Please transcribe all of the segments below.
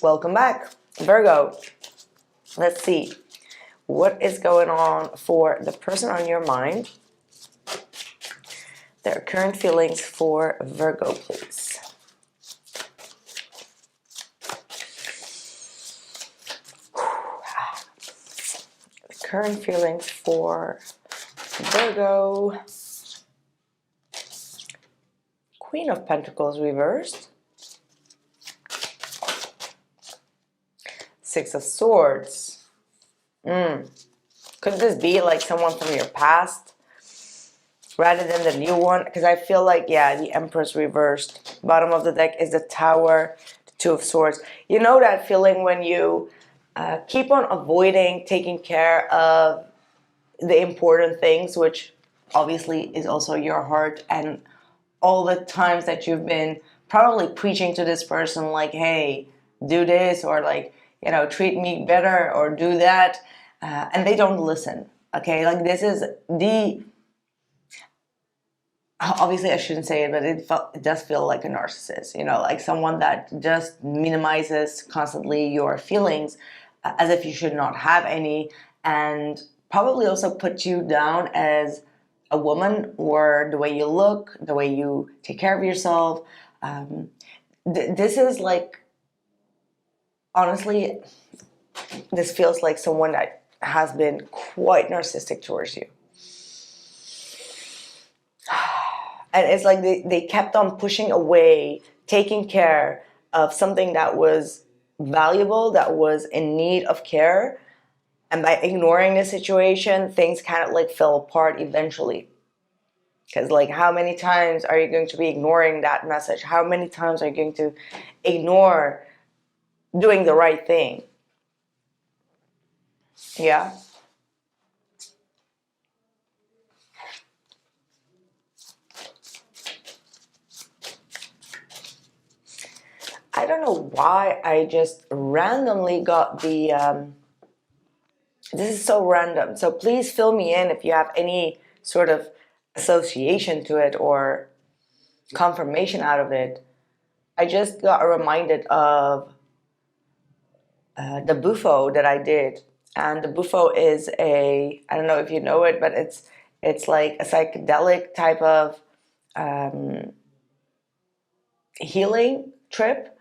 Welcome back, Virgo. Let's see what is going on for the person on your mind. Their current feelings for Virgo, please. The current feelings for Virgo. Queen of Pentacles reversed. Six of Swords. Could this be like someone from your past rather than the new one? Because I feel like, yeah, the Empress reversed. Bottom of the deck is the Tower, the Two of Swords. You know that feeling when you keep on avoiding taking care of the important things, which obviously is also your heart, and all the times that you've been probably preaching to this person like, hey, do this, or like, you know, treat me better, or do that, and they don't listen. Okay, like this is the, obviously I shouldn't say it, but it does feel like a narcissist, you know, like someone that just minimizes constantly your feelings as if you should not have any, and probably also put you down as a woman, or the way you look, the way you take care of yourself. This is like, honestly, this feels like someone that has been quite narcissistic towards you. And it's like they kept on pushing away, taking care of something that was valuable, that was in need of care. And by ignoring the situation, things kind of like fell apart eventually. Because like, how many times are you going to be ignoring that message? How many times are you going to ignore doing the right thing? Yeah. I don't know why I just randomly got the, this is so random. So please fill me in if you have any sort of association to it or confirmation out of it. I just got reminded of the buffo that I did. And the buffo is a, I don't know if you know it, but it's like a psychedelic type of healing trip.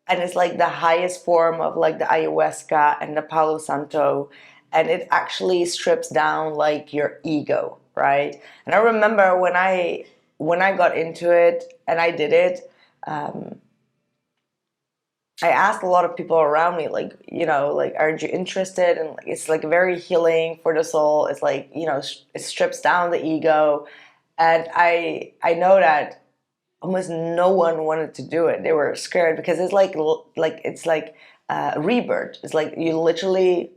And it's like the highest form of like the ayahuasca and the Palo Santo. And it actually strips down like your ego, right? And I remember when I got into it and I did it, I asked a lot of people around me, like, you know, like, aren't you interested? And it's like very healing for the soul. It's like, you know, it strips down the ego. And I know that almost no one wanted to do it. They were scared because it's like it's like rebirth. It's like you literally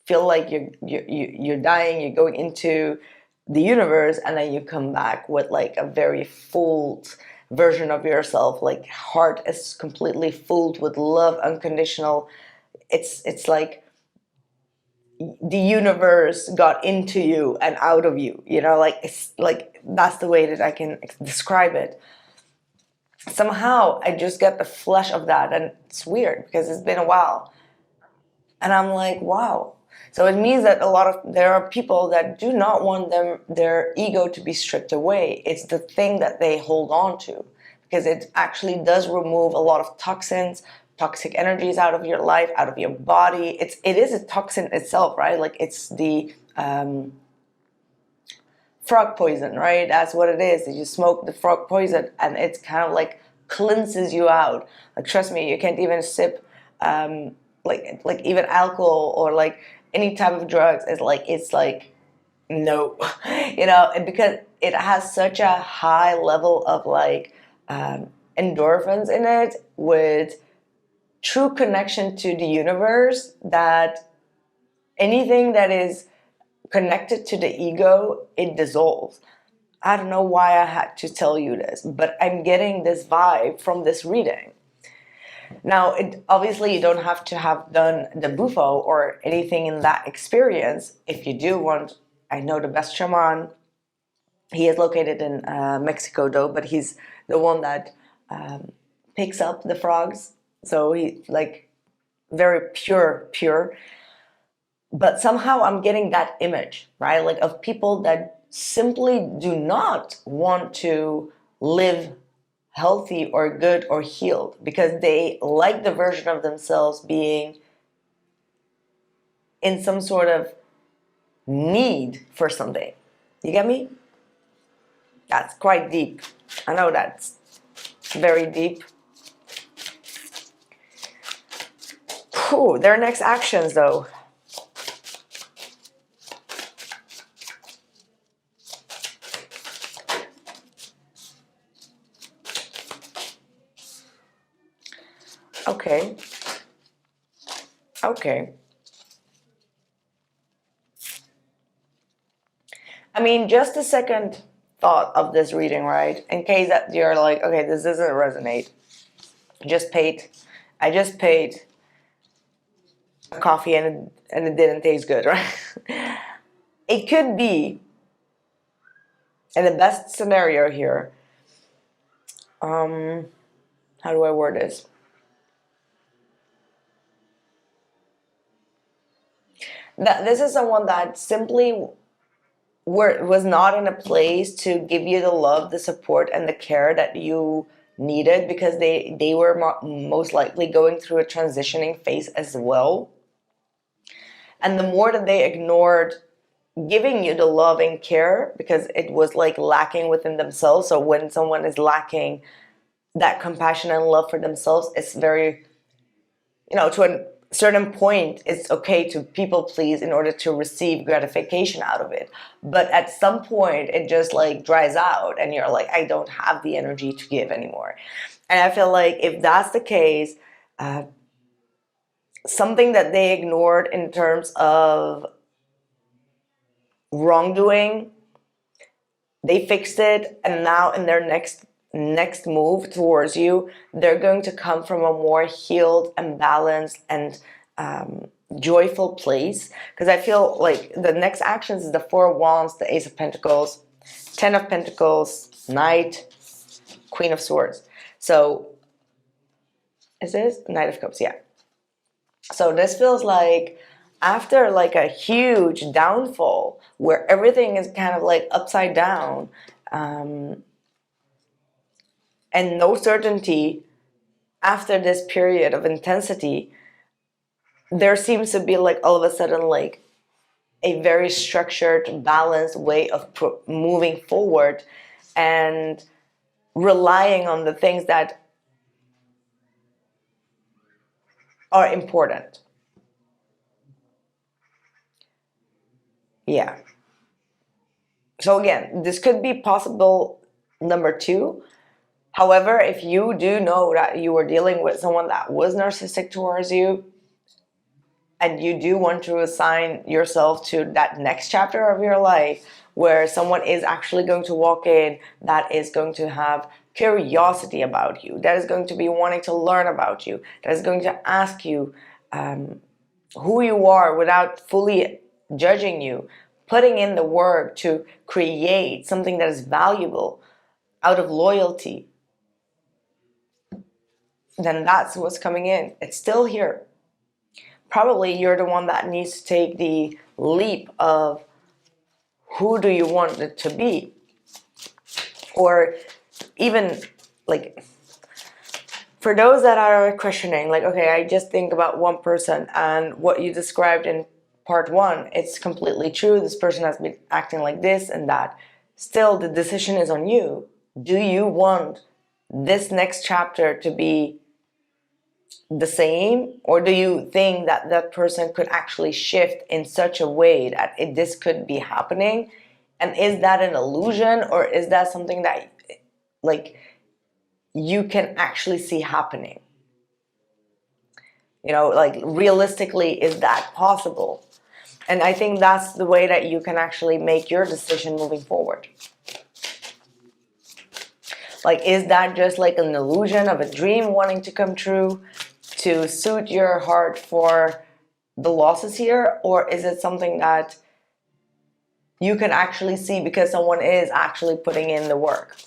feel like you're dying. You're going into the universe, and then you come back with like a very full version of yourself. Like heart is completely filled with love, unconditional. It's like the universe got into you and out of you. You know, like it's like that's the way that I can describe it. Somehow I just get the flesh of that, and it's weird because it's been a while, and I'm like, wow. So it means that there are people that do not want their ego to be stripped away. It's the thing that they hold on to, because it actually does remove a lot of toxins, toxic energies out of your life, out of your body. It is a toxin itself, right? Like it's the frog poison, right? That's what it is. You smoke the frog poison, and it's kind of like cleanses you out. Like, trust me, you can't even sip like even alcohol or like any type of drugs. It's like no, you know, because it has such a high level of like endorphins in it, with true connection to the universe, that anything that is connected to the ego, it dissolves. I don't know why I had to tell you this, but I'm getting this vibe from this reading. Now, obviously you don't have to have done the buffo or anything in that experience. If you do want, I know the best shaman, he is located in Mexico though, but he's the one that picks up the frogs. So he like very pure, but somehow I'm getting that image, right? Like of people that simply do not want to live healthy or good or healed because they like the version of themselves being in some sort of need for something. You get me? That's quite deep. I know that's very deep. Whew, their next actions though. Okay. Okay. I mean, just a second thought of this reading, right? In case that you're like, okay, this doesn't resonate. I just paid a coffee and it didn't taste good, right? It could be, in the best scenario here, how do I word this? That this is someone that simply was not in a place to give you the love, the support, and the care that you needed because they were most likely going through a transitioning phase as well. And the more that they ignored giving you the love and care because it was like lacking within themselves. So when someone is lacking that compassion and love for themselves, it's very, to a certain point, it's okay to people please in order to receive gratification out of it. But at some point, it just like dries out and you're like, I don't have the energy to give anymore. And I feel like if that's the case, something that they ignored in terms of wrongdoing, they fixed it, and now in their next move towards you, they're going to come from a more healed and balanced and joyful place. Because I feel like the next actions is the Four of Wands, the Ace of Pentacles, Ten of Pentacles, Knight, Queen of Swords. So is this Knight of Cups? Yeah. So this feels like after like a huge downfall where everything is kind of like upside down, and no certainty, after this period of intensity, there seems to be like all of a sudden like a very structured, balanced way of moving forward and relying on the things that are important. Yeah. So again, this could be possible number two. However, if you do know that you were dealing with someone that was narcissistic towards you, and you do want to assign yourself to that next chapter of your life where someone is actually going to walk in that is going to have curiosity about you, that is going to be wanting to learn about you, that is going to ask you who you are without fully judging you, putting in the work to create something that is valuable out of loyalty, then that's what's coming in. It's still here. Probably you're the one that needs to take the leap of who do you want it to be? Or even like, for those that are questioning, like, okay, I just think about one person and what you described in part one, it's completely true. This person has been acting like this and that. Still, the decision is on you. Do you want this next chapter to be the same, or do you think that that person could actually shift in such a way that this could be happening? And is that an illusion, or is that something that like you can actually see happening? Like realistically, is that possible? And I think that's the way that you can actually make your decision moving forward. Like, is that just like an illusion of a dream wanting to come true to suit your heart for the losses here? Or is it something that you can actually see because someone is actually putting in the work?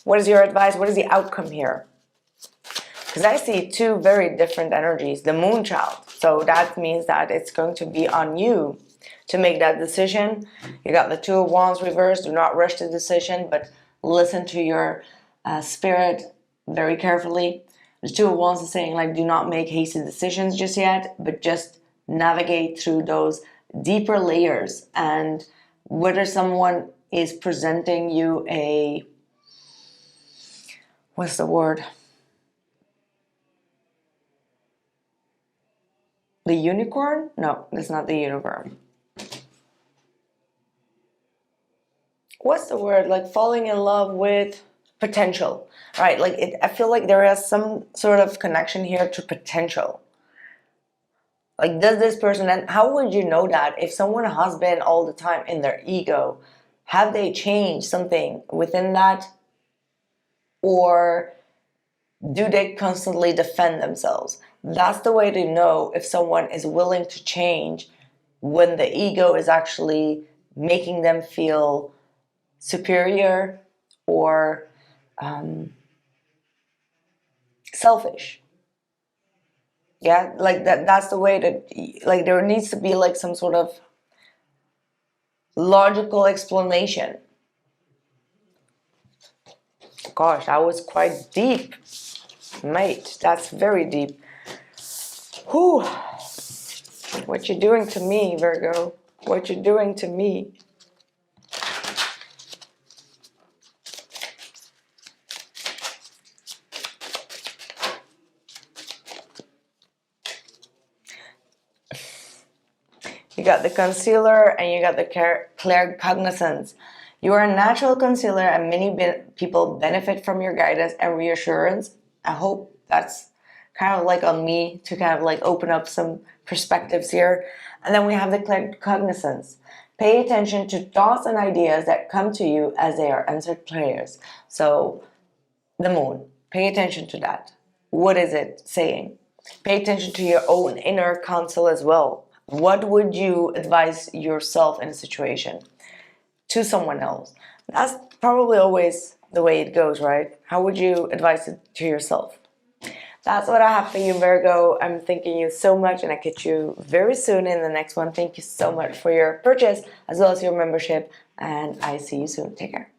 What is your advice? What is the outcome here? Because I see two very different energies, the moon child. So that means that it's going to be on you to make that decision. You got the Two of Wands reversed. Do not rush the decision, but listen to your spirit very carefully. The Two of Wands is saying, like, do not make hasty decisions just yet, but just navigate through those deeper layers. And whether someone is presenting you a, what's the word? The unicorn? No, that's not the unicorn. What's the word? Like falling in love with potential, right? Like I feel like there is some sort of connection here to potential. Like, does this person, and how would you know that if someone has been all the time in their ego? Have they changed something within that? Or do they constantly defend themselves? That's the way to know if someone is willing to change, when the ego is actually making them feel superior or selfish. Yeah, like that's the way to, like, there needs to be like some sort of logical explanation. Gosh, that was quite deep, mate. That's very deep. Whew. What you doing to me, Virgo? What you doing to me? You got the concealer and you got the claircognizance. You are a natural concealer and many people benefit from your guidance and reassurance. I hope that's kind of like on me to kind of like open up some perspectives here. And then we have the claircognizance. Pay attention to thoughts and ideas that come to you as they are answered prayers. So the moon, pay attention to that. What is it saying? Pay attention to your own inner counsel as well. What would you advise yourself in a situation to someone else? That's probably always the way it goes, right? How would you advise it to yourself? That's what I have for you, Virgo. I'm thanking you so much, and I catch you very soon in the next one. Thank you so much for your purchase as well as your membership, and I see you soon. Take care.